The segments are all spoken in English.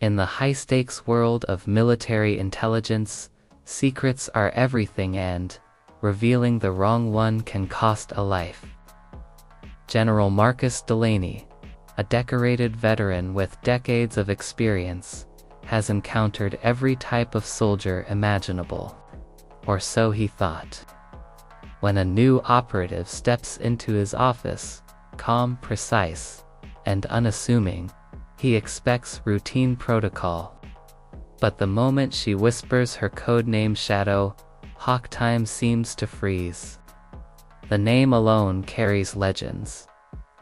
In the high-stakes world of military intelligence, secrets are everything, and revealing the wrong one can cost a life. General Marcus Delaney, a decorated veteran with decades of experience, has encountered every type of soldier imaginable. Or so he thought. When a new operative steps into his office, calm, precise, and unassuming, he expects routine protocol. But the moment she whispers her codename Shadow, Hawk, time seems to freeze. The name alone carries legends,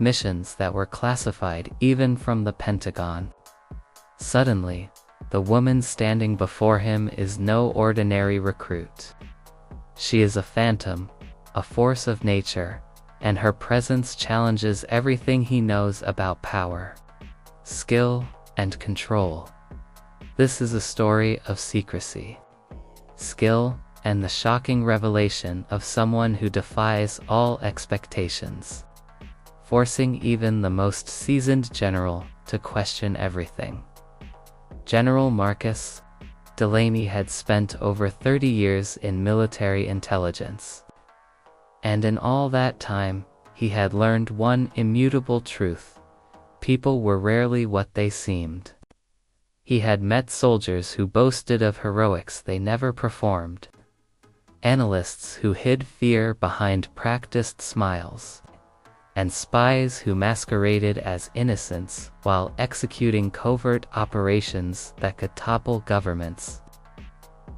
missions that were classified even from the Pentagon. Suddenly, the woman standing before him is no ordinary recruit. She is a phantom, a force of nature, and her presence challenges everything he knows about power, skill, and control. This is a story of secrecy, skill, and the shocking revelation of someone who defies all expectations, forcing even the most seasoned general to question everything. General Marcus Delaney had spent over 30 years in military intelligence. And in all that time, he had learned one immutable truth: people were rarely what they seemed. He had met soldiers who boasted of heroics they never performed, analysts who hid fear behind practiced smiles, and spies who masqueraded as innocents while executing covert operations that could topple governments.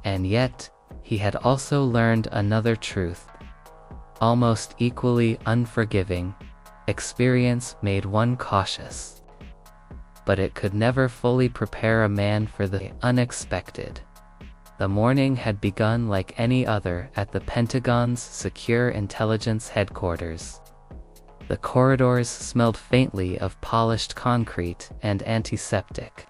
And yet, he had also learned another truth, almost equally unforgiving: experience made one cautious. But it could never fully prepare a man for the unexpected. The morning had begun like any other at the Pentagon's Secure Intelligence Headquarters. The corridors smelled faintly of polished concrete and antiseptic,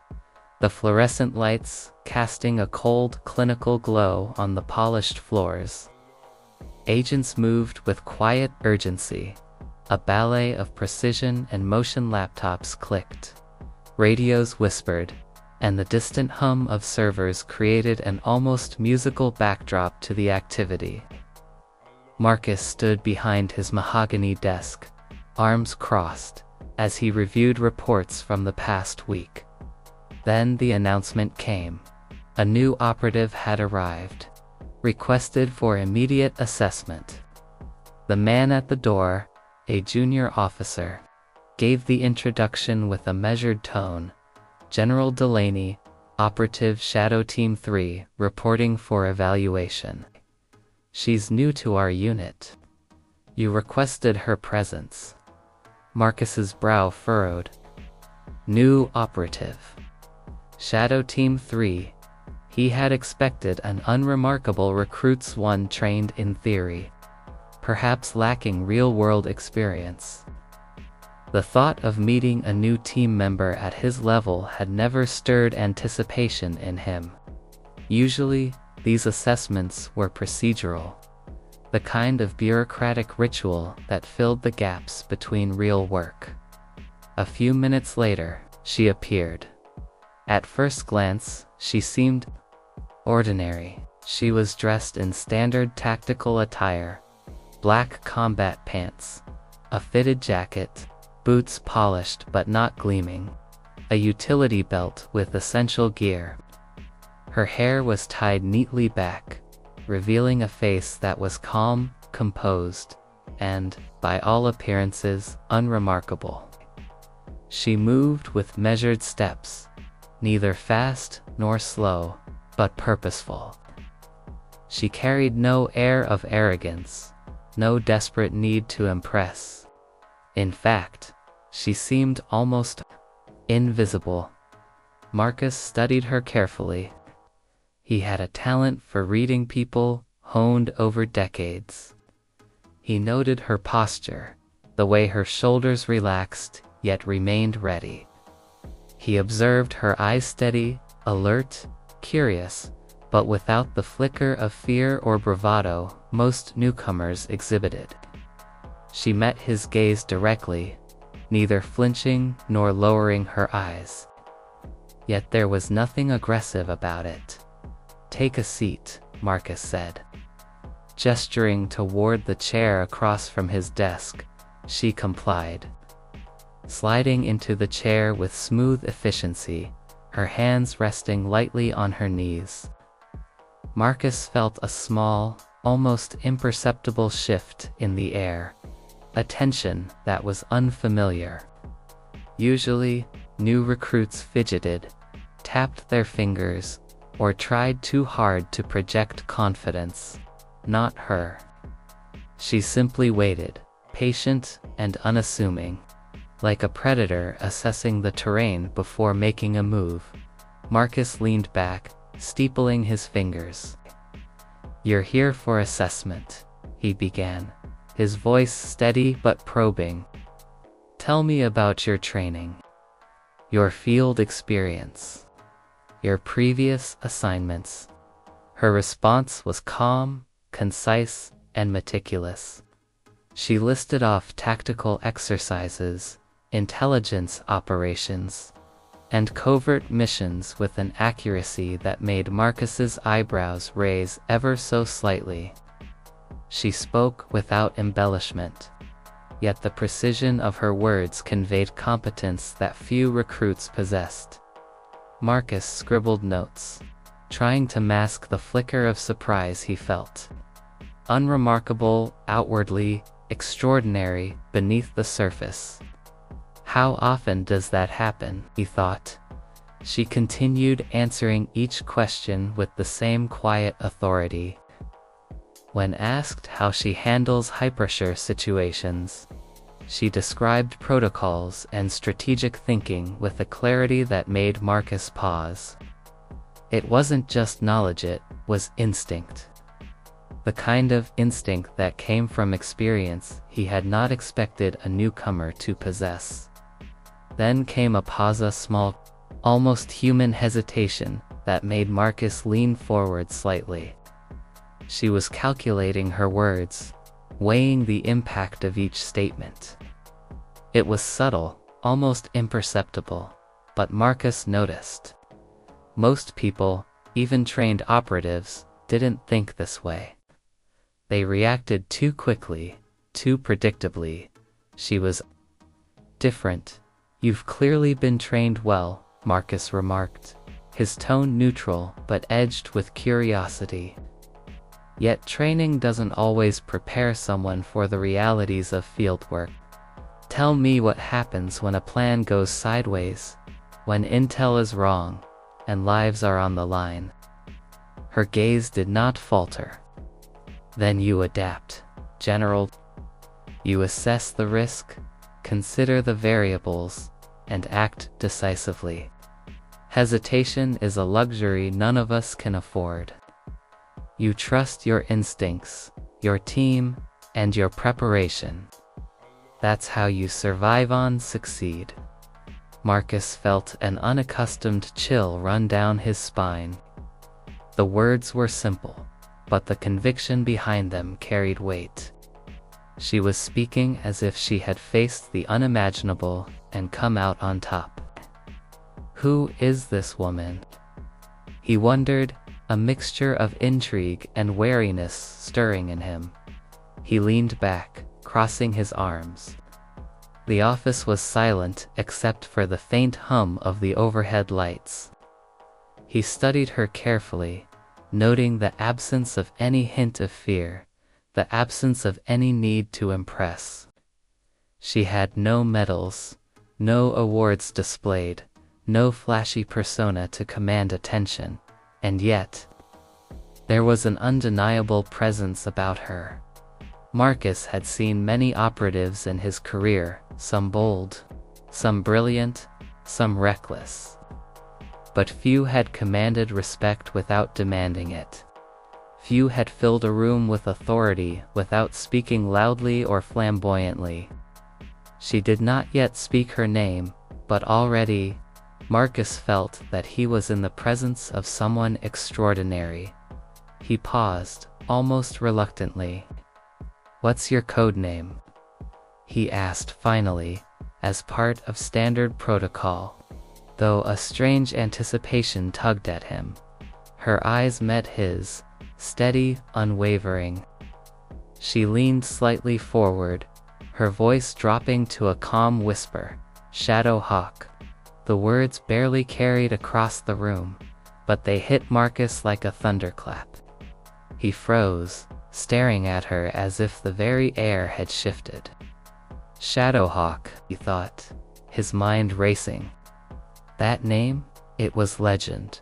the fluorescent lights casting a cold, clinical glow on the polished floors. Agents moved with quiet urgency. A ballet of precision and motion. Laptops clicked, radios whispered, and the distant hum of servers created an almost musical backdrop to the activity. Marcus stood behind his mahogany desk, arms crossed, as he reviewed reports from the past week. Then the announcement came. A new operative had arrived, requested for immediate assessment. The man at the door, a junior officer, gave the introduction with a measured tone. General Delaney, Operative Shadow Team 3, reporting for evaluation. She's new to our unit. You requested her presence. Marcus's brow furrowed. New operative. Shadow Team 3. He had expected an unremarkable recruits, one trained in theory, perhaps lacking real-world experience. The thought of meeting a new team member at his level had never stirred anticipation in him. Usually, these assessments were procedural, the kind of bureaucratic ritual that filled the gaps between real work. A few minutes later, she appeared. At first glance, she seemed ordinary. She was dressed in standard tactical attire: black combat pants, a fitted jacket, boots polished but not gleaming, a utility belt with essential gear. Her hair was tied neatly back, revealing a face that was calm, composed, and, by all appearances, unremarkable. She moved with measured steps, neither fast nor slow, but purposeful. She carried no air of arrogance, no desperate need to impress. In fact, she seemed almost invisible. Marcus studied her carefully. He had a talent for reading people, honed over decades. He noted her posture, the way her shoulders relaxed yet remained ready. He observed her eyes, steady, alert, curious, but without the flicker of fear or bravado most newcomers exhibited. She met his gaze directly, neither flinching nor lowering her eyes. yet there was nothing aggressive about it. "Take a seat," Marcus said. Gesturing toward the chair across from his desk, she complied. Sliding into the chair with smooth efficiency, her hands resting lightly on her knees. Marcus felt a small, almost imperceptible shift in the air, a tension that was unfamiliar. Usually, new recruits fidgeted, tapped their fingers, or tried too hard to project confidence. Not her. She simply waited, patient and unassuming, like a predator assessing the terrain before making a move. Marcus leaned back, steepling his fingers. "You're here for assessment," he began, his voice steady but probing. "Tell me about your training, your field experience, your previous assignments." Her response was calm, concise, and meticulous. She listed off tactical exercises, intelligence operations, and covert missions with an accuracy that made Marcus's eyebrows raise ever so slightly. She spoke without embellishment, yet the precision of her words conveyed competence that few recruits possessed. Marcus scribbled notes, trying to mask the flicker of surprise he felt. Unremarkable, outwardly, extraordinary, beneath the surface. How often does that happen, he thought. She continued answering each question with the same quiet authority. When asked how she handles high-pressure situations, she described protocols and strategic thinking with a clarity that made Marcus pause. It wasn't just knowledge, it was instinct. The kind of instinct that came from experience he had not expected a newcomer to possess. Then came a pause, a small, almost human hesitation that made Marcus lean forward slightly. She was calculating her words, weighing the impact of each statement. It was subtle, almost imperceptible, but Marcus noticed. Most people, even trained operatives, didn't think this way. They reacted too quickly, too predictably. She was different. "You've clearly been trained well," Marcus remarked, his tone neutral but edged with curiosity. Yet training doesn't always prepare someone for the realities of fieldwork. "Tell me what happens when a plan goes sideways, when intel is wrong, and lives are on the line." Her gaze did not falter. "Then you adapt, General. You assess the risk, consider the variables, and act decisively. Hesitation is a luxury none of us can afford. You trust your instincts, your team, and your preparation. That's how you survive and succeed." Marcus felt an unaccustomed chill run down his spine. The words were simple, but the conviction behind them carried weight. She was speaking as if she had faced the unimaginable and come out on top. Who is this woman? He wondered, a mixture of intrigue and wariness stirring in him. He leaned back, crossing his arms. The office was silent except for the faint hum of the overhead lights. He studied her carefully, noting the absence of any hint of fear, the absence of any need to impress. She had no medals, no awards displayed, no flashy persona to command attention, and yet, there was an undeniable presence about her. Marcus had seen many operatives in his career, some bold, some brilliant, some reckless. But few had commanded respect without demanding it. Few had filled a room with authority without speaking loudly or flamboyantly. She did not yet speak her name, but already, Marcus felt that he was in the presence of someone extraordinary. He paused, almost reluctantly. "What's your code name?" he asked finally, as part of standard protocol. though a strange anticipation tugged at him. Her eyes met his, steady, unwavering. She leaned slightly forward, her voice dropping to a calm whisper, "Shadow Hawk." The words barely carried across the room, but they hit Marcus like a thunderclap. He froze, staring at her as if the very air had shifted. Shadowhawk, he thought, his mind racing. That name? It was legend.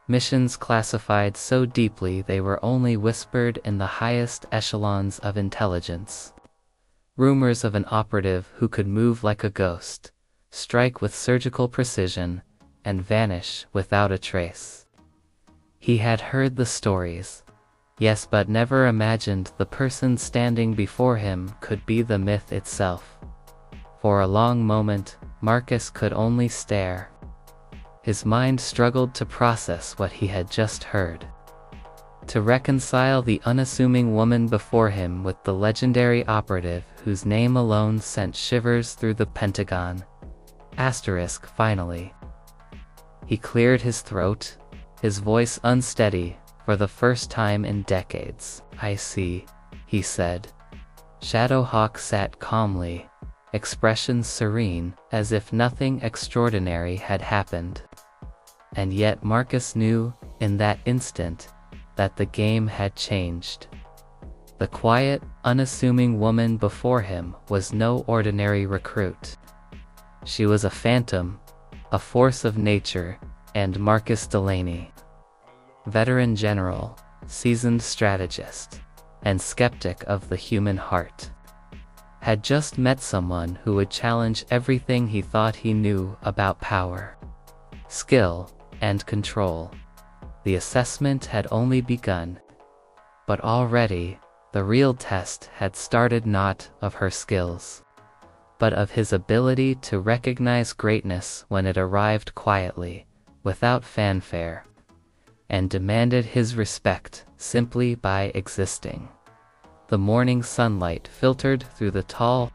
Missions classified so deeply they were only whispered in the highest echelons of intelligence. Rumors of an operative who could move like a ghost, strike with surgical precision, and vanish without a trace. He had heard the stories, yes, but never imagined the person standing before him could be the myth itself. For a long moment, Marcus could only stare. His mind struggled to process what he had just heard. To reconcile the unassuming woman before him with the legendary operative whose name alone sent shivers through the Pentagon. Finally. He cleared his throat, his voice unsteady for the first time in decades. "I see," he said. Shadowhawk sat calmly, expression serene, as if nothing extraordinary had happened. And yet Marcus knew, in that instant, that the game had changed. The quiet, unassuming woman before him was no ordinary recruit. She was a phantom, a force of nature, and Marcus Delaney. Veteran general, seasoned strategist, and skeptic of the human heart, had just met someone who would challenge everything he thought he knew about power, skill, and control. The assessment had only begun, but already, the real test had started, not of her skills, but of his ability to recognize greatness when it arrived quietly, without fanfare, and demanded his respect simply by existing. The morning sunlight filtered through the tall,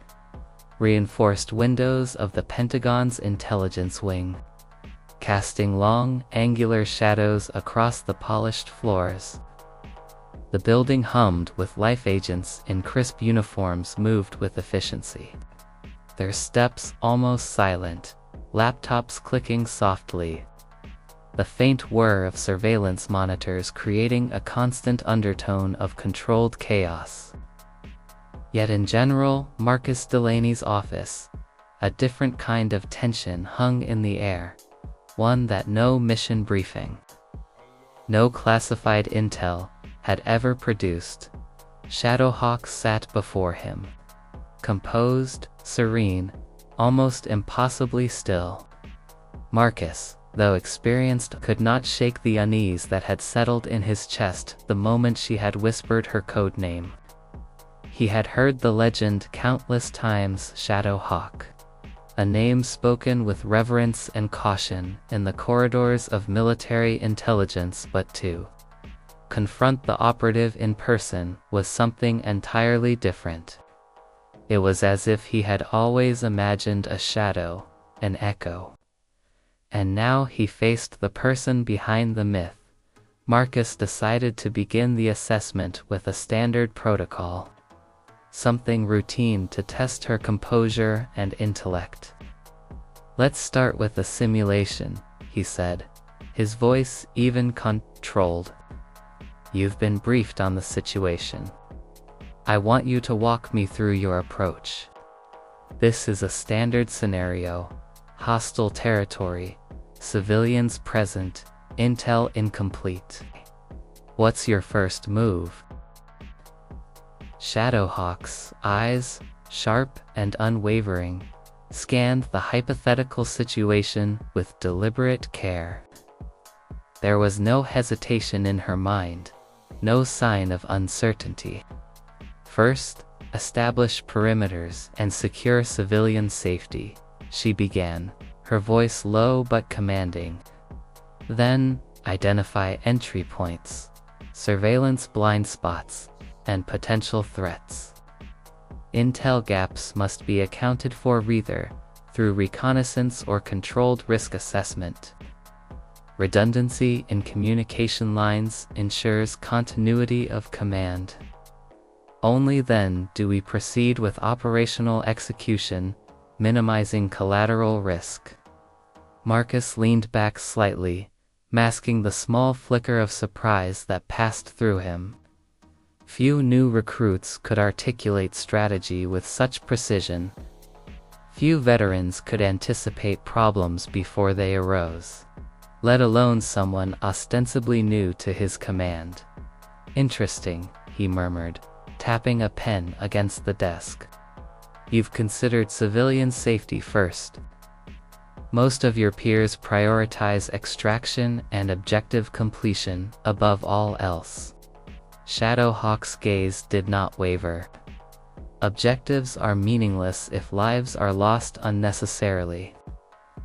reinforced windows of the Pentagon's intelligence wing, casting long, angular shadows across the polished floors. The building hummed with life agents in crisp uniforms moved with efficiency. Their steps almost silent, laptops clicking softly. The faint whir of surveillance monitors creating a constant undertone of controlled chaos. Yet in General Marcus Delaney's office, a different kind of tension hung in the air, one that no mission briefing, no classified intel, had ever produced. Shadowhawk sat before him, composed, serene, almost impossibly still. Marcus, though experienced, could not shake the unease that had settled in his chest the moment she had whispered her code name. He had heard the legend countless times, Shadowhawk, a name spoken with reverence and caution in the corridors of military intelligence, but to confront the operative in person was something entirely different. It was as if he had always imagined a shadow, an echo. And now he faced the person behind the myth. Marcus decided to begin the assessment with a standard protocol. Something routine to test her composure and intellect. "Let's start with a simulation," he said, his voice even controlled. "You've been briefed on the situation. I want you to walk me through your approach. This is a standard scenario. Hostile territory, civilians present, intel incomplete. What's your first move?" Shadowhawk's eyes, sharp and unwavering, scanned the hypothetical situation with deliberate care. There was no hesitation in her mind, no sign of uncertainty. "First, establish perimeters and secure civilian safety," she began, her voice low but commanding. "Then, identify entry points, surveillance blind spots, and potential threats. Intel gaps must be accounted for either through reconnaissance or controlled risk assessment. Redundancy in communication lines ensures continuity of command. Only then do we proceed with operational execution, minimizing collateral risk. Marcus leaned back slightly, masking the small flicker of surprise that passed through him. Few new recruits could articulate strategy with such precision. Few veterans could anticipate problems before they arose, let alone someone ostensibly new to his command. "Interesting," he murmured, tapping a pen against the desk. "You've considered civilian safety first. Most of your peers prioritize extraction and objective completion above all else." Shadowhawk's gaze did not waver. Objectives are meaningless if lives are lost unnecessarily.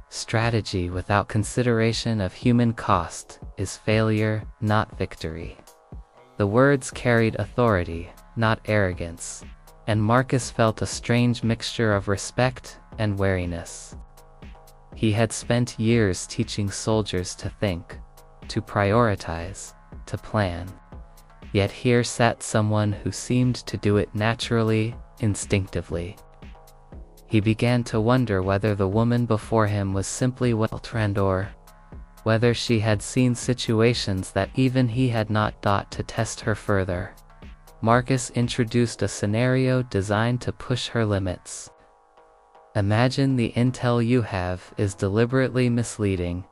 Strategy without consideration of human cost is failure, not victory. The words carried authority, not arrogance, and Marcus felt a strange mixture of respect and wariness. He had spent years teaching soldiers to think, to prioritize, to plan. Yet here sat someone who seemed to do it naturally, instinctively. He began to wonder whether the woman before him was simply well-trained or whether she had seen situations that even he had not thought to test her further. Marcus introduced a scenario designed to push her limits. Imagine the intel you have is deliberately misleading,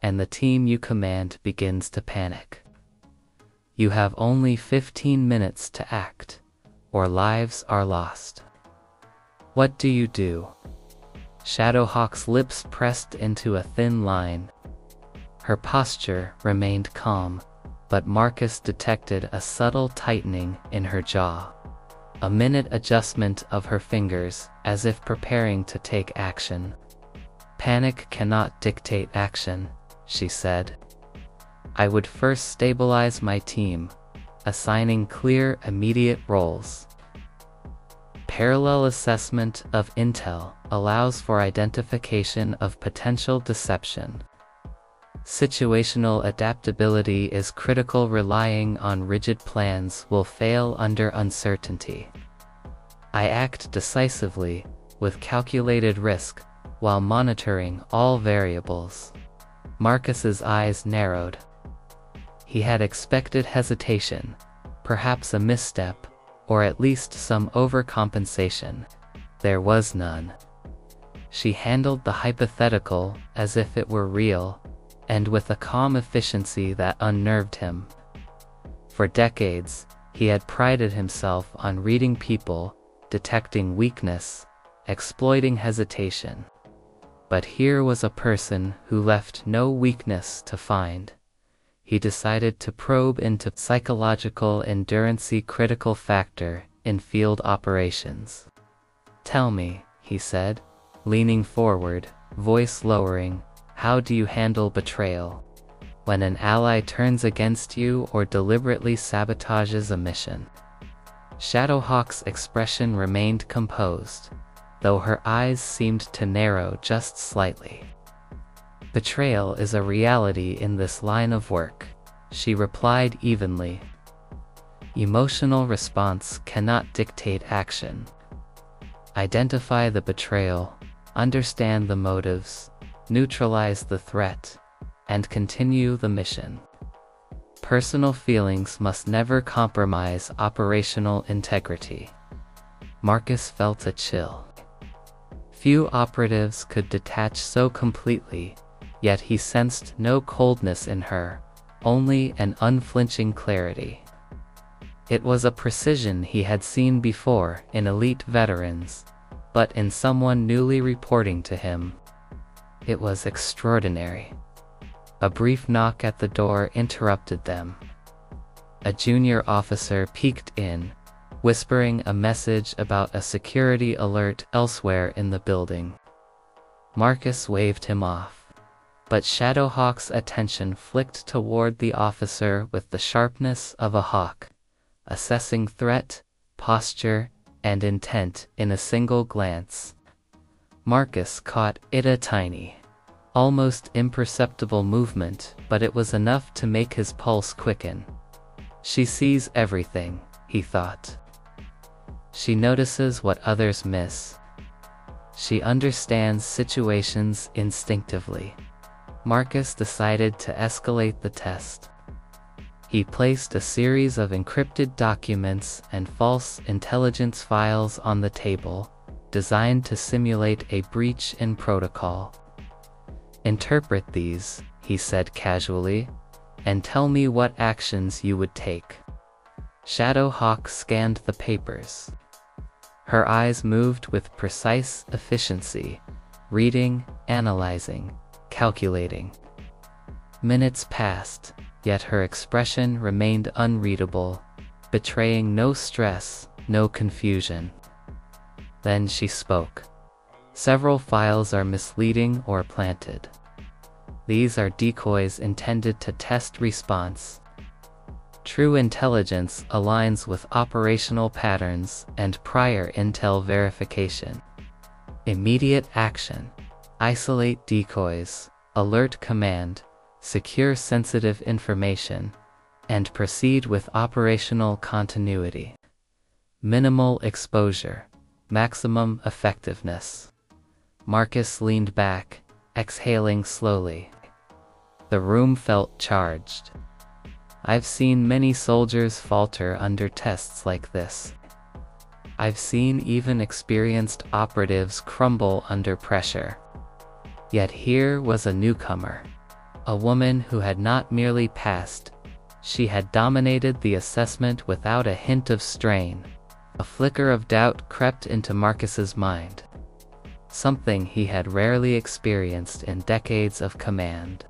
and the team you command begins to panic. You have only 15 minutes to act, or lives are lost. What do you do? Shadowhawk's lips pressed into a thin line. Her posture remained calm, but Marcus detected a subtle tightening in her jaw. A minute adjustment of her fingers, as if preparing to take action. "Panic cannot dictate action," she said. "I would first stabilize my team, assigning clear, immediate roles. Parallel assessment of intel allows for identification of potential deception. Situational adaptability is critical. Relying on rigid plans will fail under uncertainty. I act decisively, with calculated risk, while monitoring all variables." Marcus's eyes narrowed. He had expected hesitation, perhaps a misstep, or at least some overcompensation. There was none. She handled the hypothetical as if it were real, and with a calm efficiency that unnerved him. For decades, he had prided himself on reading people, detecting weakness, exploiting hesitation. But here was a person who left no weakness to find. He decided to probe into psychological endurance, a critical factor in field operations. "Tell me," he said, leaning forward, voice lowering, "how do you handle betrayal? When an ally turns against you or deliberately sabotages a mission?" Shadowhawk's expression remained composed, though her eyes seemed to narrow just slightly. "Betrayal is a reality in this line of work," she replied evenly. "Emotional response cannot dictate action. Identify the betrayal, understand the motives, neutralize the threat, and continue the mission. Personal feelings must never compromise operational integrity." Marcus felt a chill. Few operatives could detach so completely, yet he sensed no coldness in her, only an unflinching clarity. It was a precision he had seen before in elite veterans, but in someone newly reporting to him, it was extraordinary. A brief knock at the door interrupted them. A junior officer peeked in, whispering a message about a security alert elsewhere in the building. Marcus waved him off, but Shadowhawk's attention flicked toward the officer with the sharpness of a hawk, assessing threat, posture, and intent in a single glance. Marcus caught it, a tiny, almost imperceptible movement, but it was enough to make his pulse quicken. She sees everything, he thought. She notices what others miss. She understands situations instinctively. Marcus decided to escalate the test. He placed a series of encrypted documents and false intelligence files on the table, designed to simulate a breach in protocol. "Interpret these," he said casually, "and tell me what actions you would take." Shadowhawk scanned the papers. Her eyes moved with precise efficiency, reading, analyzing, calculating. Minutes passed, yet her expression remained unreadable, betraying no stress, no confusion. Then she spoke. "Several files are misleading or planted. These are decoys intended to test response. True intelligence aligns with operational patterns and prior intel verification. Immediate action. Isolate decoys, alert command, secure sensitive information, and proceed with operational continuity. Minimal exposure. Maximum effectiveness." Marcus leaned back, exhaling slowly. The room felt charged. "I've seen many soldiers falter under tests like this. I've seen even experienced operatives crumble under pressure. Yet here was a newcomer. A woman who had not merely passed, she had dominated the assessment without a hint of strain." A flicker of doubt crept into Marcus's mind. Something he had rarely experienced in decades of command.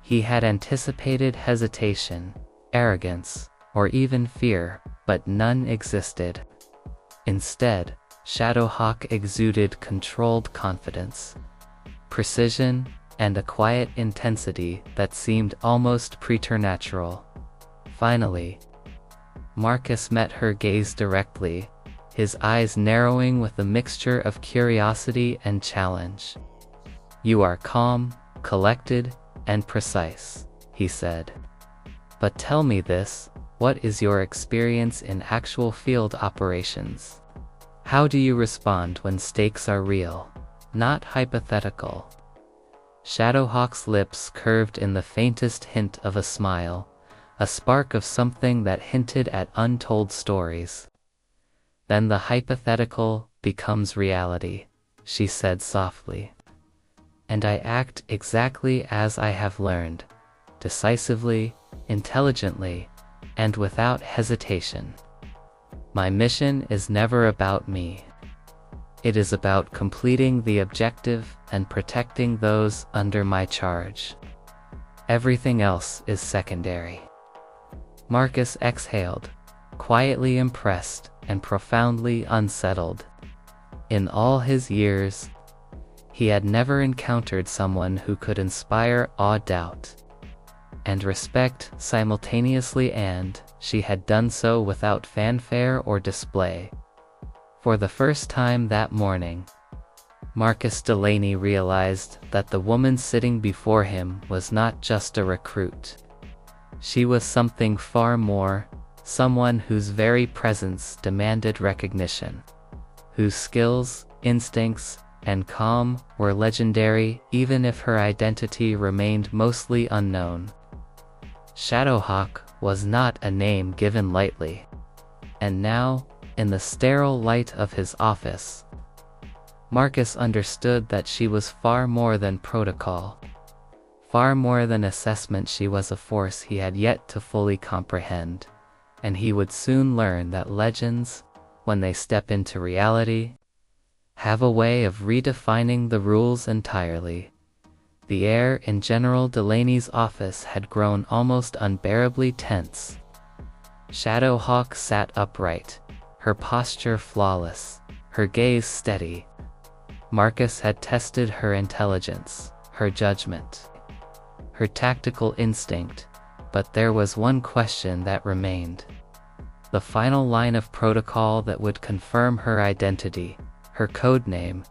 He had anticipated hesitation, arrogance, or even fear, but none existed. Instead, Shadowhawk exuded controlled confidence, precision, and a quiet intensity that seemed almost preternatural. Finally, Marcus met her gaze directly, his eyes narrowing with a mixture of curiosity and challenge. "You are calm, collected, and precise," he said. "But tell me this, what is your experience in actual field operations? How do you respond when stakes are real, not hypothetical?" Shadowhawk's lips curved in the faintest hint of a smile, a spark of something that hinted at untold stories. "Then the hypothetical becomes reality," she said softly. "And I act exactly as I have learned, decisively, intelligently, and without hesitation. My mission is never about me. It is about completing the objective and protecting those under my charge. Everything else is secondary." Marcus exhaled, quietly impressed and profoundly unsettled. In all his years, he had never encountered someone who could inspire awe, doubt, and respect simultaneously, and she had done so without fanfare or display. For the first time that morning, Marcus Delaney realized that the woman sitting before him was not just a recruit. She was something far more, someone whose very presence demanded recognition, whose skills, instincts, and calm were legendary even if her identity remained mostly unknown. Shadowhawk was not a name given lightly. And now, in the sterile light of his office, Marcus understood that she was far more than protocol. Far more than assessment. She was a force he had yet to fully comprehend, and he would soon learn that legends, when they step into reality, have a way of redefining the rules entirely. The air in General Delaney's office had grown almost unbearably tense. Shadowhawk sat upright, her posture flawless, her gaze steady. Marcus had tested her intelligence, her judgment, her tactical instinct, but there was one question that remained. The final line of protocol that would confirm her identity, her code name.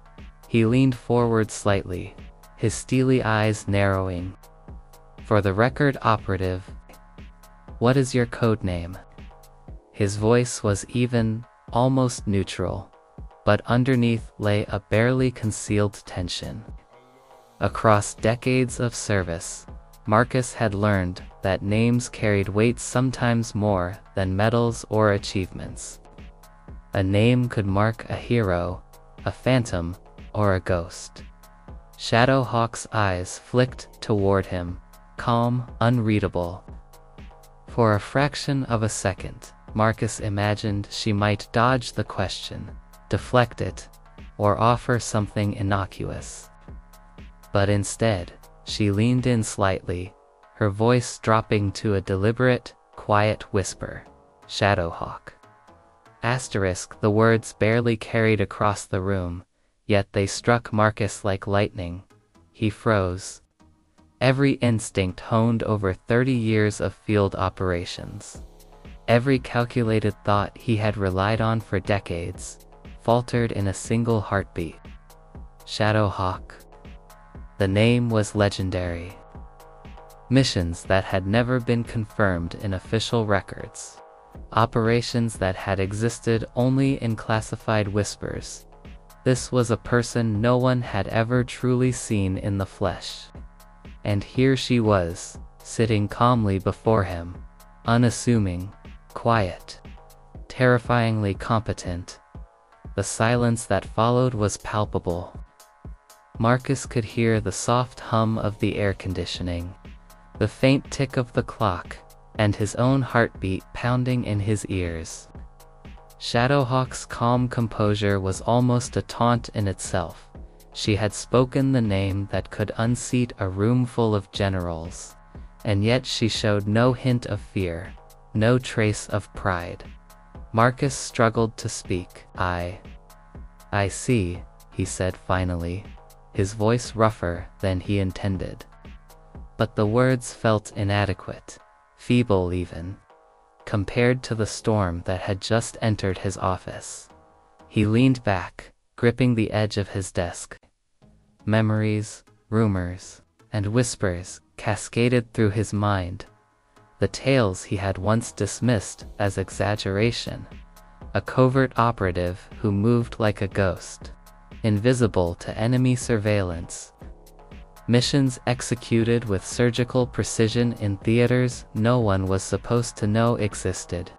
He leaned forward slightly, his steely eyes narrowing. "For the record, operative, what is your code name?" His voice was even, almost neutral, but underneath lay a barely concealed tension. Across decades of service, Marcus had learned that names carried weight sometimes more than medals or achievements. A name could mark a hero, a phantom, or a ghost. Shadowhawk's eyes flicked toward him, calm, unreadable. For a fraction of a second, Marcus imagined she might dodge the question, deflect it, or offer something innocuous. But instead, she leaned in slightly, her voice dropping to a deliberate, quiet whisper. "Shadowhawk." The words barely carried across the room, yet they struck Marcus like lightning. He froze. Every instinct honed over 30 years of field operations. Every calculated thought he had relied on for decades, faltered in a single heartbeat. Shadowhawk. The name was legendary. Missions that had never been confirmed in official records. Operations that had existed only in classified whispers. This was a person no one had ever truly seen in the flesh. And here she was, sitting calmly before him, unassuming, quiet, terrifyingly competent. The silence that followed was palpable. Marcus could hear the soft hum of the air conditioning, the faint tick of the clock, and his own heartbeat pounding in his ears. Shadowhawk's calm composure was almost a taunt in itself. She had spoken the name that could unseat a room full of generals, and yet she showed no hint of fear, no trace of pride. Marcus struggled to speak. I see," he said finally, his voice rougher than he intended. But the words felt inadequate, feeble even, compared to the storm that had just entered his office. He leaned back, gripping the edge of his desk. Memories, rumors, and whispers cascaded through his mind. The tales he had once dismissed as exaggeration. A covert operative who moved like a ghost, invisible to enemy surveillance. Missions executed with surgical precision in theaters no one was supposed to know existed.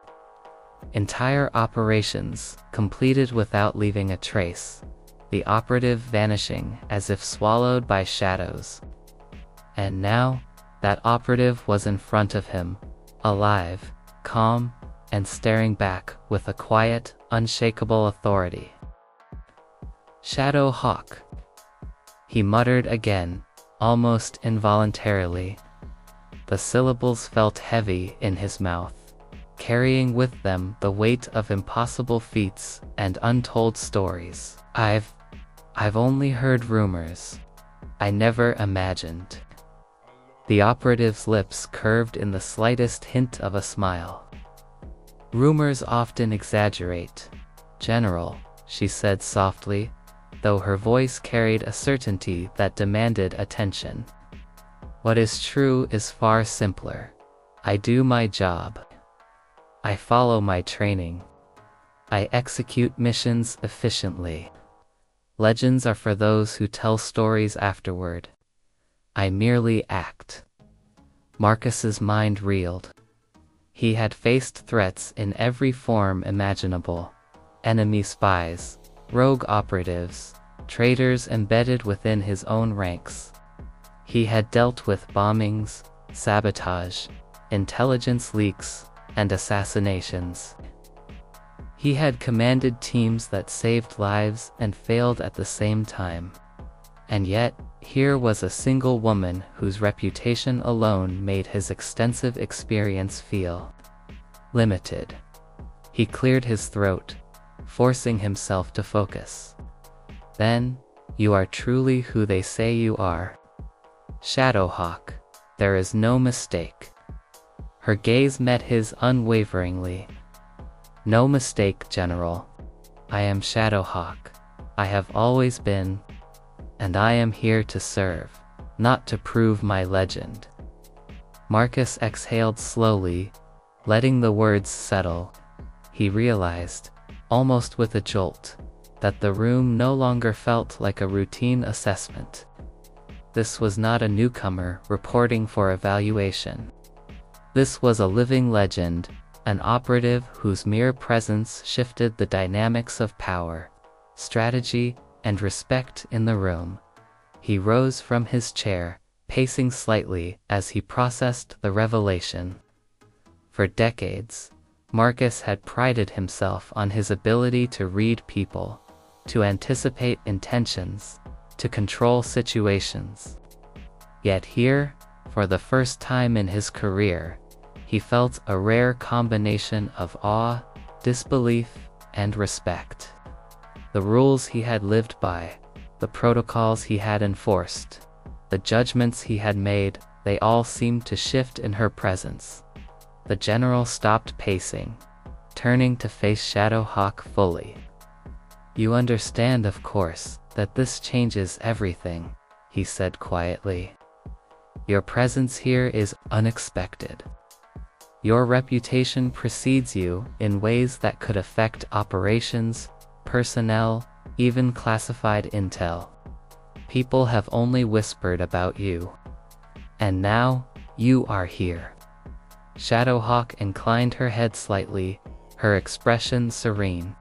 Entire operations completed without leaving a trace, the operative vanishing as if swallowed by shadows. And now, that operative was in front of him, alive, calm, and staring back with a quiet, unshakable authority. "Shadowhawk," he muttered again, almost involuntarily. The syllables felt heavy in his mouth, carrying with them the weight of impossible feats and untold stories. I've only heard rumors. I never imagined." The operative's lips curved in the slightest hint of a smile. "Rumors often exaggerate, General," she said softly, though her voice carried a certainty that demanded attention. "What is true is far simpler. I do my job. I follow my training. I execute missions efficiently. Legends are for those who tell stories afterward. I merely act." Marcus's mind reeled. He had faced threats in every form imaginable. Enemy spies, rogue operatives, traitors embedded within his own ranks. He had dealt with bombings, sabotage, intelligence leaks, and assassinations. He had commanded teams that saved lives and failed at the same time. And yet, here was a single woman whose reputation alone made his extensive experience feel limited. He cleared his throat, forcing himself to focus. "Then, you are truly who they say you are. Shadowhawk, there is no mistake." Her gaze met his unwaveringly. "No mistake, General. I am Shadowhawk. I have always been, and I am here to serve, not to prove my legend." Marcus exhaled slowly, letting the words settle. He realized, almost with a jolt, that the room no longer felt like a routine assessment. This was not a newcomer reporting for evaluation. This was a living legend, an operative whose mere presence shifted the dynamics of power, strategy, and respect in the room. He rose from his chair, pacing slightly as he processed the revelation. For decades, Marcus had prided himself on his ability to read people, to anticipate intentions, to control situations. Yet here, for the first time in his career, he felt a rare combination of awe, disbelief, and respect. The rules he had lived by, the protocols he had enforced, the judgments he had made, they all seemed to shift in her presence. The general stopped pacing, turning to face Shadowhawk fully. "You understand, of course, that this changes everything," he said quietly. "Your presence here is unexpected. Your reputation precedes you in ways that could affect operations, personnel, even classified intel. People have only whispered about you. And now, you are here." Shadowhawk inclined her head slightly, her expression serene.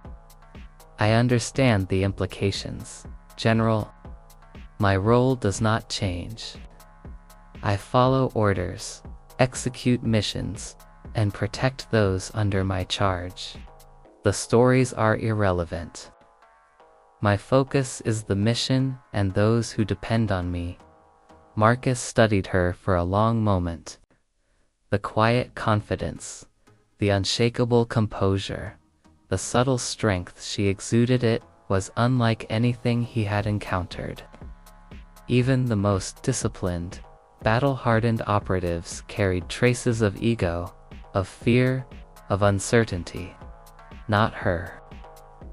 "I understand the implications, General. My role does not change. I follow orders, execute missions, and protect those under my charge. The stories are irrelevant. My focus is the mission and those who depend on me." Marcus studied her for a long moment. The quiet confidence, the unshakable composure, the subtle strength she exuded, it was unlike anything he had encountered. Even the most disciplined, battle-hardened operatives carried traces of ego, of fear, of uncertainty. Not her.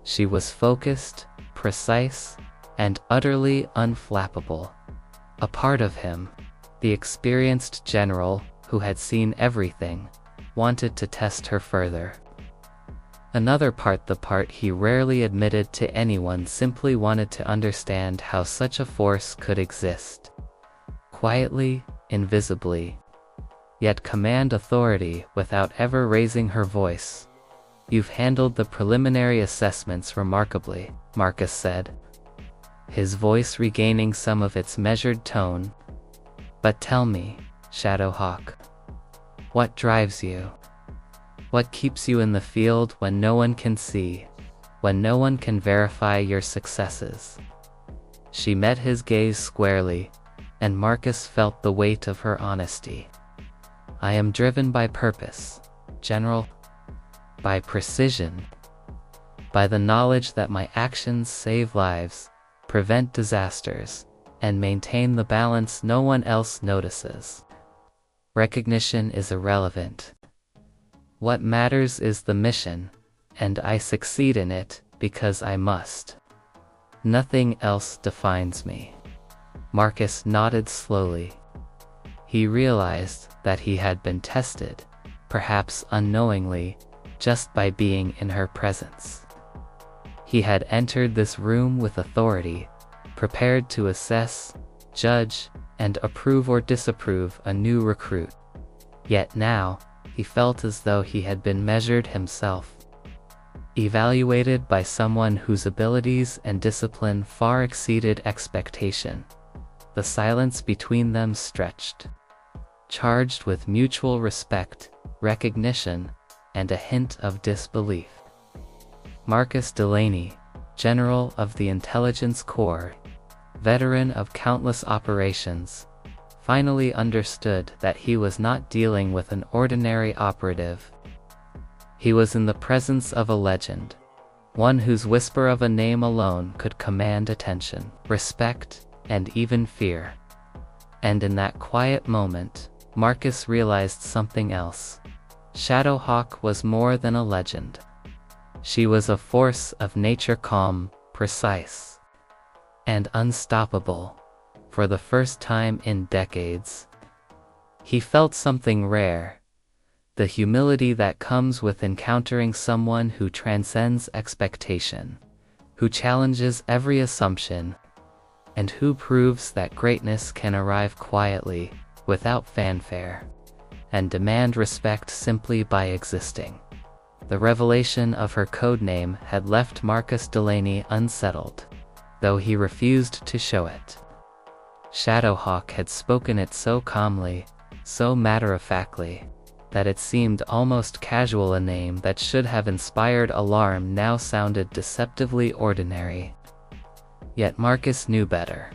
She was focused, precise, and utterly unflappable. A part of him, the experienced general who had seen everything, wanted to test her further. Another part, the part he rarely admitted to anyone, simply wanted to understand how such a force could exist. Quietly, invisibly, yet command authority without ever raising her voice. "You've handled the preliminary assessments remarkably," Marcus said, his voice regaining some of its measured tone. "But tell me, Shadowhawk, what drives you? What keeps you in the field when no one can see, when no one can verify your successes?" She met his gaze squarely, and Marcus felt the weight of her honesty. "I am driven by purpose, General. By precision. By the knowledge that my actions save lives, prevent disasters, and maintain the balance no one else notices. Recognition is irrelevant. What matters is the mission, and I succeed in it because I must. Nothing else defines me." Marcus nodded slowly. He realized that he had been tested, perhaps unknowingly, just by being in her presence. He had entered this room with authority, prepared to assess, judge, and approve or disapprove a new recruit. Yet now, he felt as though he had been measured himself, evaluated by someone whose abilities and discipline far exceeded expectation. The silence between them stretched, charged with mutual respect, recognition, and a hint of disbelief. Marcus Delaney, General of the Intelligence Corps, veteran of countless operations, finally understood that he was not dealing with an ordinary operative. He was in the presence of a legend, one whose whisper of a name alone could command attention, respect, and even fear. And in that quiet moment, Marcus realized something else. Shadowhawk was more than a legend. She was a force of nature, calm, precise. and unstoppable, for the first time in decades. He felt something rare, the humility that comes with encountering someone who transcends expectation, who challenges every assumption, and who proves that greatness can arrive quietly, without fanfare, and demand respect simply by existing. The revelation of her codename had left Marcus Delaney unsettled, though he refused to show it. Shadowhawk had spoken it so calmly, so matter-of-factly, that it seemed almost casual. A name that should have inspired alarm now sounded deceptively ordinary. Yet Marcus knew better.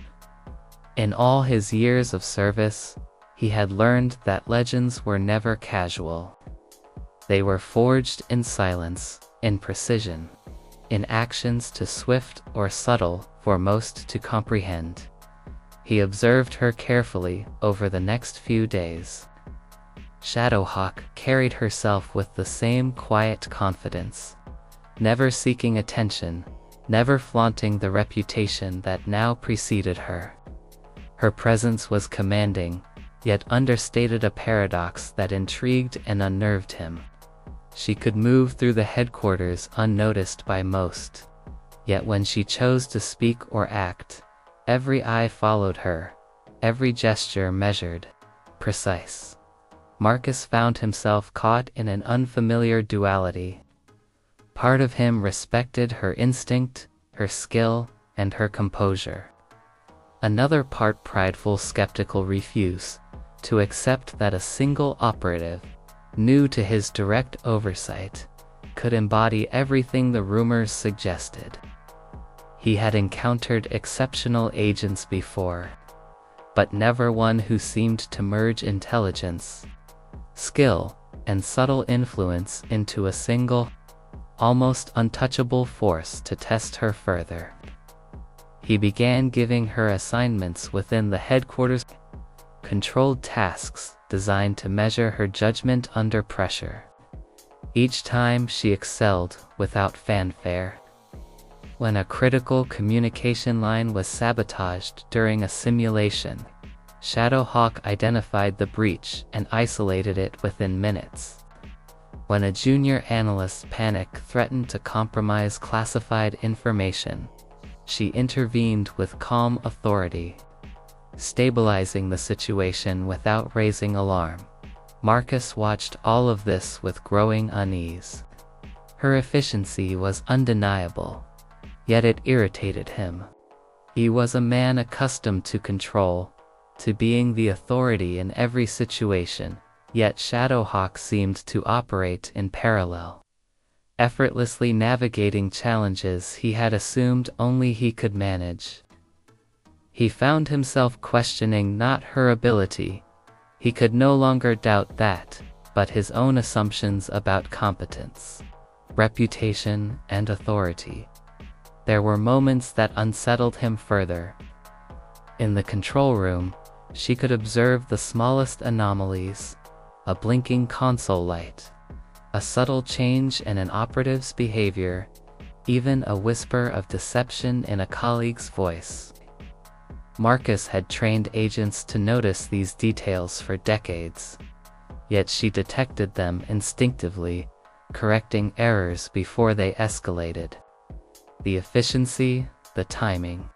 In all his years of service, he had learned that legends were never casual. They were forged in silence, in precision, in actions too swift or subtle for most to comprehend. He observed her carefully over the next few days. Shadowhawk carried herself with the same quiet confidence, never seeking attention, never flaunting the reputation that now preceded her. Her presence was commanding, yet understated, a paradox that intrigued and unnerved him. She could move through the headquarters unnoticed by most, yet when she chose to speak or act, every eye followed her, every gesture measured, precise. Marcus found himself caught in an unfamiliar duality. Part of him respected her instinct, her skill, and her composure. Another part, prideful, skeptical, refused to accept that a single operative, new to his direct oversight, could embody everything the rumors suggested. He had encountered exceptional agents before, but never one who seemed to merge intelligence, skill, and subtle influence into a single, almost untouchable force to test her further. He began giving her assignments within the headquarters, controlled tasks designed to measure her judgment under pressure. Each time she excelled without fanfare. When a critical communication line was sabotaged during a simulation, Shadowhawk identified the breach and isolated it within minutes. When a junior analyst's panic threatened to compromise classified information, she intervened with calm authority, stabilizing the situation without raising alarm. Marcus watched all of this with growing unease. Her efficiency was undeniable, yet it irritated him. He was a man accustomed to control, to being the authority in every situation, yet Shadowhawk seemed to operate in parallel, effortlessly navigating challenges he had assumed only he could manage. He found himself questioning not her ability. He could no longer doubt that, but his own assumptions about competence, reputation, and authority. There were moments that unsettled him further. In the control room, she could observe the smallest anomalies, a blinking console light, a subtle change in an operative's behavior, even a whisper of deception in a colleague's voice. Marcus had trained agents to notice these details for decades, yet she detected them instinctively, correcting errors before they escalated. The efficiency, the timing,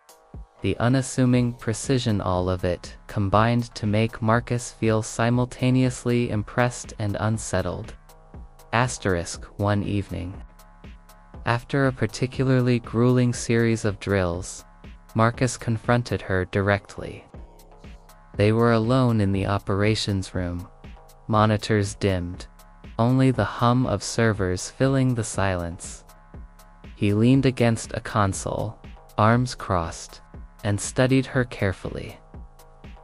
the unassuming precision, all of it combined to make Marcus feel simultaneously impressed and unsettled. One evening, after a particularly grueling series of drills, Marcus confronted her directly. They were alone in the operations room, monitors dimmed, only the hum of servers filling the silence. He leaned against a console, arms crossed, and studied her carefully.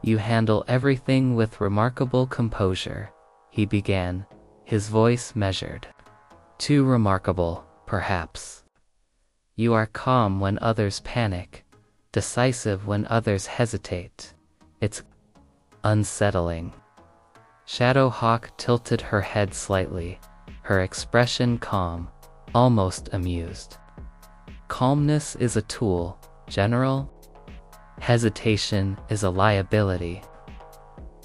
"You handle everything with remarkable composure," he began, his voice measured. "Too remarkable, perhaps. You are calm when others panic, decisive when others hesitate. It's unsettling." Shadowhawk tilted her head slightly, her expression calm, almost amused. "Calmness is a tool, General," Hesitation is a liability.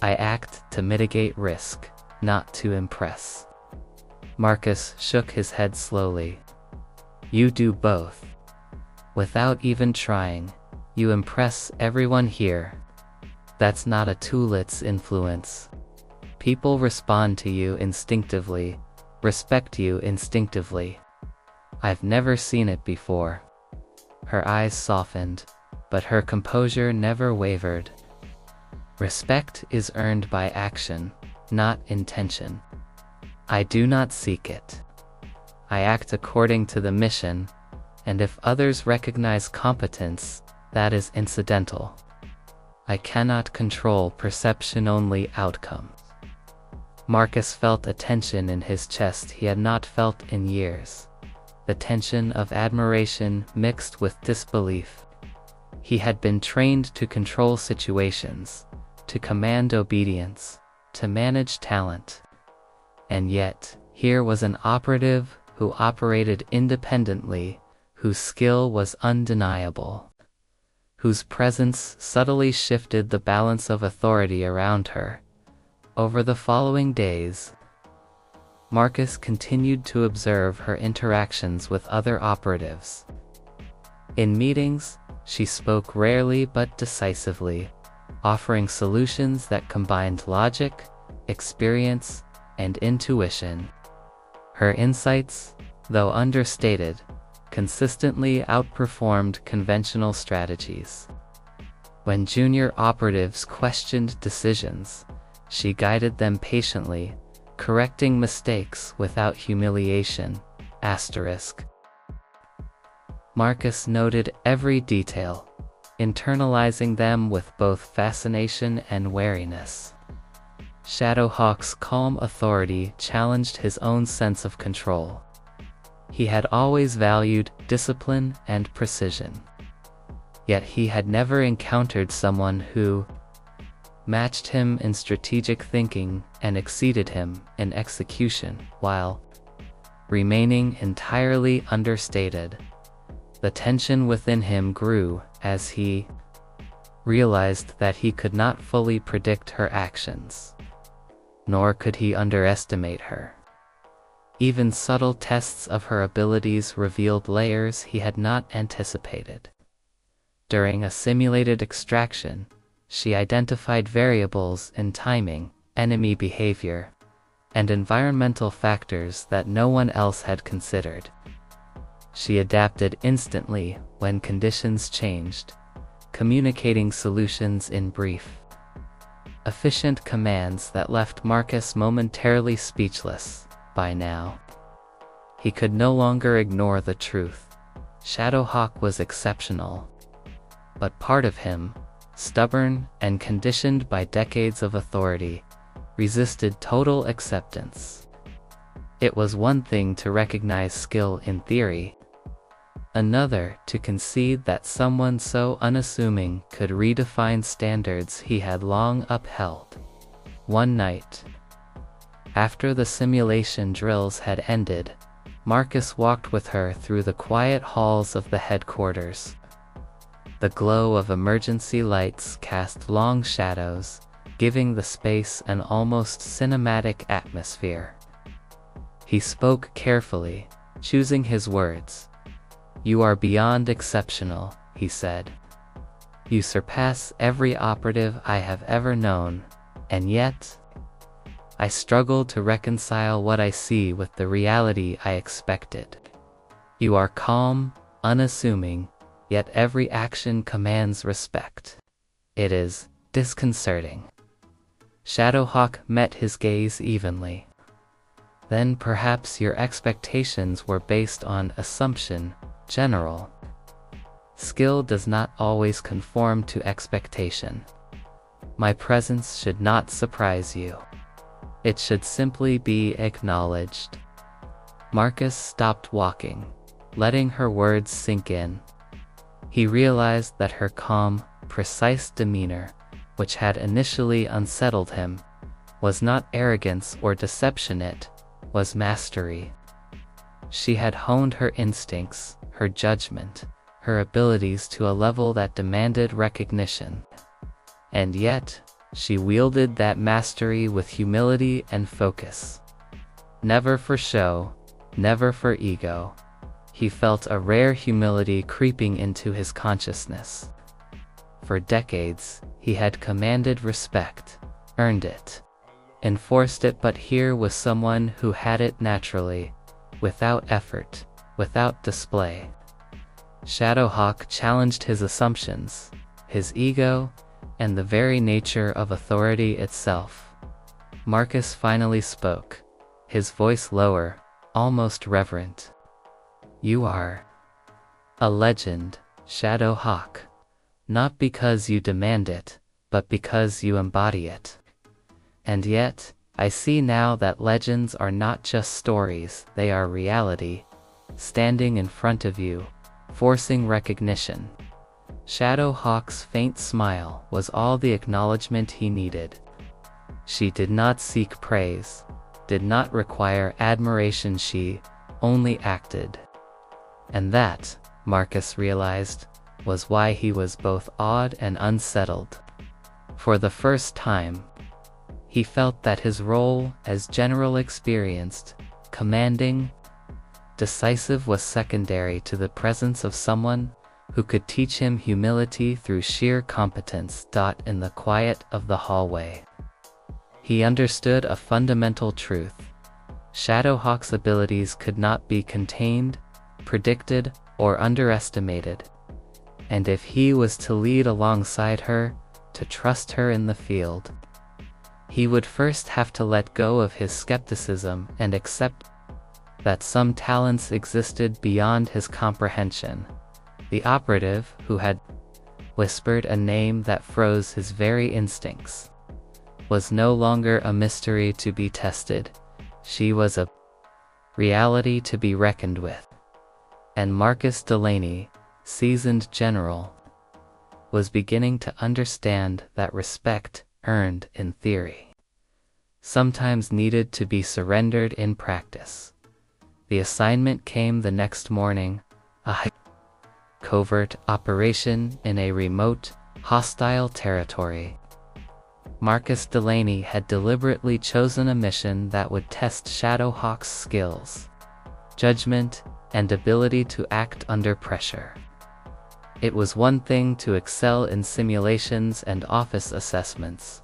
I act to mitigate risk, not to impress. Marcus shook his head slowly. You do both. Without even trying, you impress everyone here. That's not a tool's influence. People respond to you instinctively, respect you instinctively. I've never seen it before. Her eyes softened, but her composure never wavered. Respect is earned by action, not intention. I do not seek it. I act according to the mission, and if others recognize competence, that is incidental. I cannot control perception, only outcomes. Marcus felt a tension in his chest he had not felt in years. The tension of admiration mixed with disbelief. He had been trained to control situations, to command obedience, to manage talent. And yet, here was an operative who operated independently, whose skill was undeniable, whose presence subtly shifted the balance of authority around her. Over the following days, Marcus continued to observe her interactions with other operatives. In meetings, she spoke rarely but decisively, offering solutions that combined logic, experience, and intuition. Her insights, though understated, consistently outperformed conventional strategies. When junior operatives questioned decisions, she guided them patiently, correcting mistakes without humiliation. Marcus noted every detail, internalizing them with both fascination and wariness. Shadowhawk's calm authority challenged his own sense of control. He had always valued discipline and precision. Yet he had never encountered someone who matched him in strategic thinking and exceeded him in execution, while remaining entirely understated. The tension within him grew as he realized that he could not fully predict her actions, nor could he underestimate her. Even subtle tests of her abilities revealed layers he had not anticipated. During a simulated extraction, she identified variables in timing, enemy behavior, and environmental factors that no one else had considered. She adapted instantly when conditions changed, communicating solutions in brief, efficient commands that left Marcus momentarily speechless. By now, he could no longer ignore the truth. Shadowhawk was exceptional, but part of him, stubborn and conditioned by decades of authority, resisted total acceptance. It was one thing to recognize skill in theory, another to concede that someone so unassuming could redefine standards he had long upheld. One night, after the simulation drills had ended, Marcus walked with her through the quiet halls of the headquarters. The glow of emergency lights cast long shadows, giving the space an almost cinematic atmosphere. He spoke carefully, choosing his words. "You are beyond exceptional," he said. "You surpass every operative I have ever known, and yet, I struggle to reconcile what I see with the reality I expected. You are calm, unassuming, yet every action commands respect. It is disconcerting." Shadowhawk met his gaze evenly. "Then perhaps your expectations were based on assumption, General. Skill does not always conform to expectation. My presence should not surprise you. It should simply be acknowledged." Marcus stopped walking, letting her words sink in. He realized that her calm, precise demeanor, which had initially unsettled him, was not arrogance or deception, it was mastery. She had honed her instincts, her judgment, her abilities to a level that demanded recognition. And yet, she wielded that mastery with humility and focus. Never for show, never for ego. He felt a rare humility creeping into his consciousness. For decades, he had commanded respect, earned it, enforced it, but here was someone who had it naturally, without effort, without display. Shadowhawk challenged his assumptions, his ego, and the very nature of authority itself. Marcus finally spoke, his voice lower, almost reverent. "You are a legend, Shadowhawk. Not because you demand it, but because you embody it. And yet, I see now that legends are not just stories, they are reality, standing in front of you, forcing recognition." Shadowhawk's faint smile was all the acknowledgement he needed. She did not seek praise, did not require admiration, she only acted. And that, Marcus realized, was why he was both awed and unsettled. For the first time, he felt that his role as general, experienced, commanding, decisive, was secondary to the presence of someone who could teach him humility through sheer competence. In the quiet of the hallway, he understood a fundamental truth. Shadowhawk's abilities could not be contained, predicted, or underestimated. And if he was to lead alongside her, to trust her in the field, he would first have to let go of his skepticism and accept that some talents existed beyond his comprehension. The operative, who had whispered a name that froze his very instincts, was no longer a mystery to be tested. She was a reality to be reckoned with. And Marcus Delaney, seasoned general, was beginning to understand that respect, earned in theory, sometimes needed to be surrendered in practice. The assignment came the next morning, a covert operation in a remote, hostile territory. Marcus Delaney had deliberately chosen a mission that would test Shadowhawk's skills, judgment, and ability to act under pressure. It was one thing to excel in simulations and office assessments.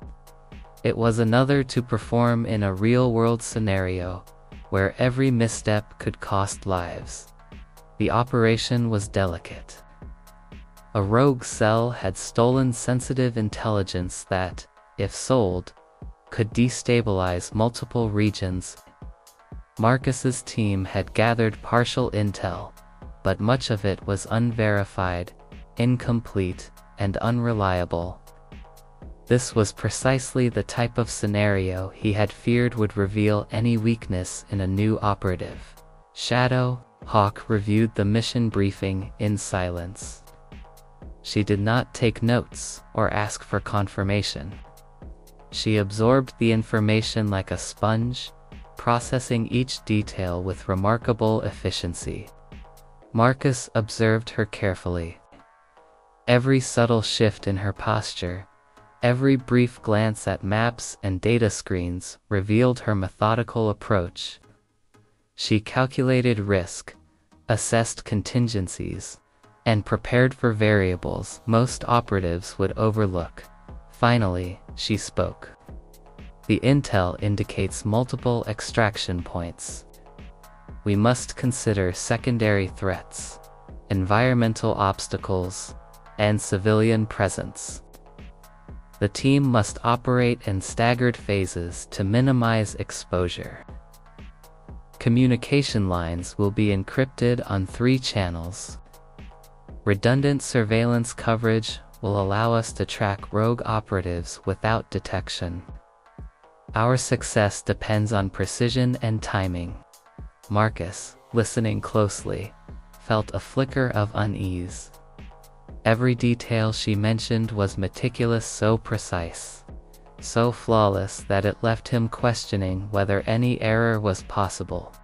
It was another to perform in a real-world scenario, where every misstep could cost lives. The operation was delicate. A rogue cell had stolen sensitive intelligence that, if sold, could destabilize multiple regions. Marcus's team had gathered partial intel, but much of it was unverified, incomplete, and unreliable. This was precisely the type of scenario he had feared would reveal any weakness in a new operative. Shadowhawk reviewed the mission briefing in silence. She did not take notes or ask for confirmation. She absorbed the information like a sponge, processing each detail with remarkable efficiency. Marcus observed her carefully. Every subtle shift in her posture, every brief glance at maps and data screens revealed her methodical approach. She calculated risk, assessed contingencies, and prepared for variables most operatives would overlook. Finally, she spoke. The intel indicates multiple extraction points. We must consider secondary threats, environmental obstacles, and civilian presence. The team must operate in staggered phases to minimize exposure. Communication lines will be encrypted on 3 channels. Redundant surveillance coverage will allow us to track rogue operatives without detection. Our success depends on precision and timing. Marcus, listening closely, felt a flicker of unease. Every detail she mentioned was meticulous, so precise, so flawless that it left him questioning whether any error was possible.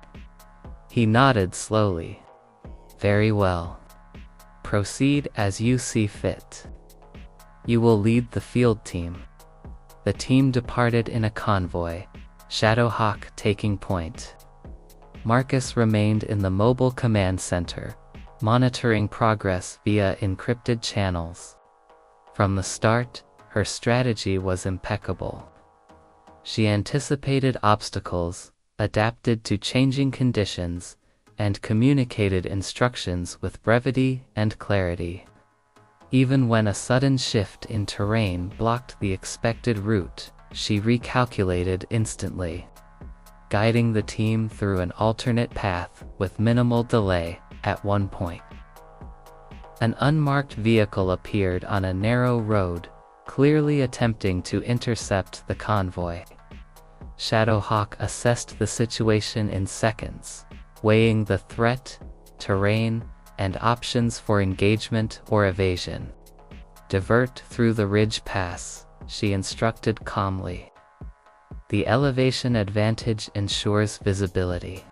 He nodded slowly. Very well. Proceed as you see fit. You will lead the field team. The team departed in a convoy, Shadowhawk taking point. Marcus remained in the mobile command center, monitoring progress via encrypted channels. From the start, her strategy was impeccable. She anticipated obstacles, adapted to changing conditions, and communicated instructions with brevity and clarity. Even when a sudden shift in terrain blocked the expected route, she recalculated instantly, guiding the team through an alternate path with minimal delay. At one point, an unmarked vehicle appeared on a narrow road, clearly attempting to intercept the convoy. Shadowhawk assessed the situation in seconds, weighing the threat, terrain, and options for engagement or evasion. Divert through the ridge pass, she instructed calmly. The elevation advantage ensures visibility.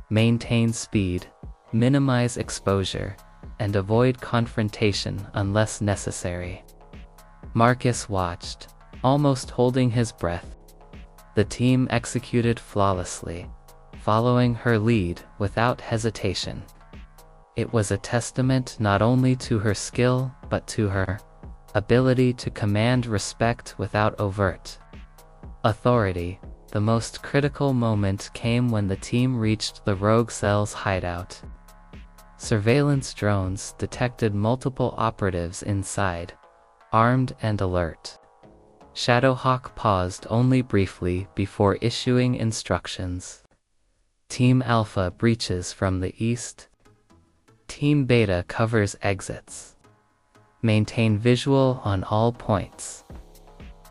Maintain speed, minimize exposure, and avoid confrontation unless necessary. Marcus watched, almost holding his breath. The team executed flawlessly, following her lead without hesitation. It was a testament not only to her skill but to her ability to command respect without overt authority. The most critical moment came when the team reached the rogue cell's hideout. Surveillance drones detected multiple operatives inside, armed and alert. Shadowhawk paused only briefly before issuing instructions. Team Alpha breaches from the east. Team Beta covers exits. Maintain visual on all points.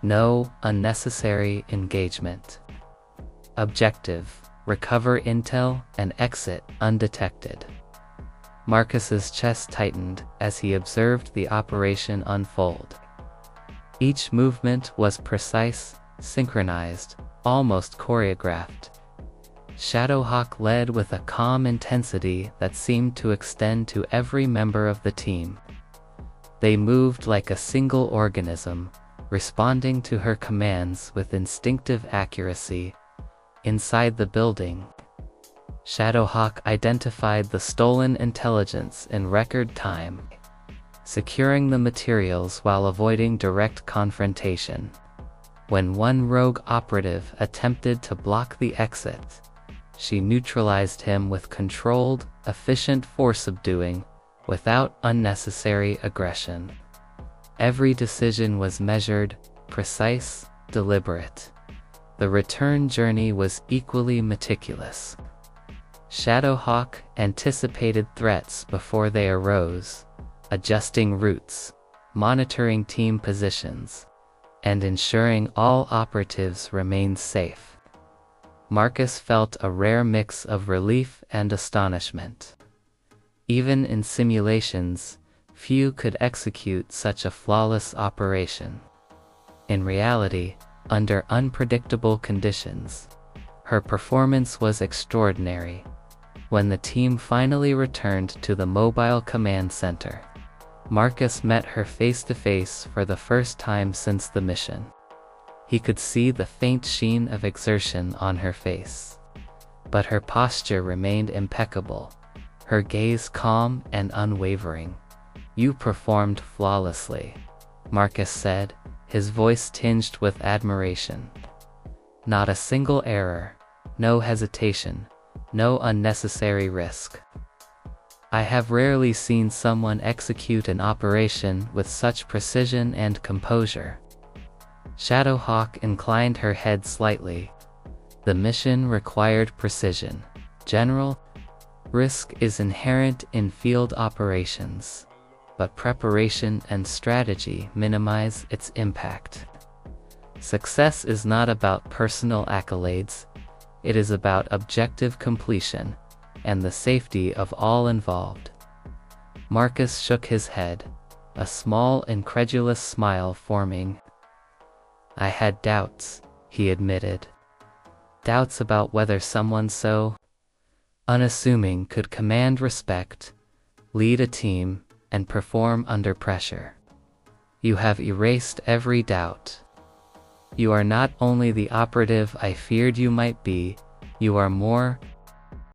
No unnecessary engagement. Objective: recover intel and exit undetected. Marcus's chest tightened as he observed the operation unfold. Each movement was precise, synchronized, almost choreographed. Shadowhawk led with a calm intensity that seemed to extend to every member of the team. They moved like a single organism, responding to her commands with instinctive accuracy. Inside the building, Shadowhawk identified the stolen intelligence in record time, securing the materials while avoiding direct confrontation. When one rogue operative attempted to block the exit, she neutralized him with controlled, efficient force subduing, without unnecessary aggression. Every decision was measured, precise, deliberate. The return journey was equally meticulous. Shadowhawk anticipated threats before they arose, adjusting routes, monitoring team positions, and ensuring all operatives remained safe. Marcus felt a rare mix of relief and astonishment. Even in simulations, few could execute such a flawless operation. In reality, under unpredictable conditions, her performance was extraordinary. When the team finally returned to the mobile command center, Marcus met her face-to-face for the first time since the mission. He could see the faint sheen of exertion on her face. But her posture remained impeccable, her gaze calm and unwavering. "You performed flawlessly," Marcus said, his voice tinged with admiration. "Not a single error, no hesitation, no unnecessary risk. I have rarely seen someone execute an operation with such precision and composure." Shadowhawk inclined her head slightly. "The mission required precision, General. Risk is inherent in field operations, but preparation and strategy minimize its impact. Success is not about personal accolades, it is about objective completion and the safety of all involved." Marcus shook his head, a small incredulous smile forming. "I had doubts," he admitted. "Doubts about whether someone so unassuming could command respect, lead a team, and perform under pressure. You have erased every doubt. You are not only the operative I feared you might be, you are more,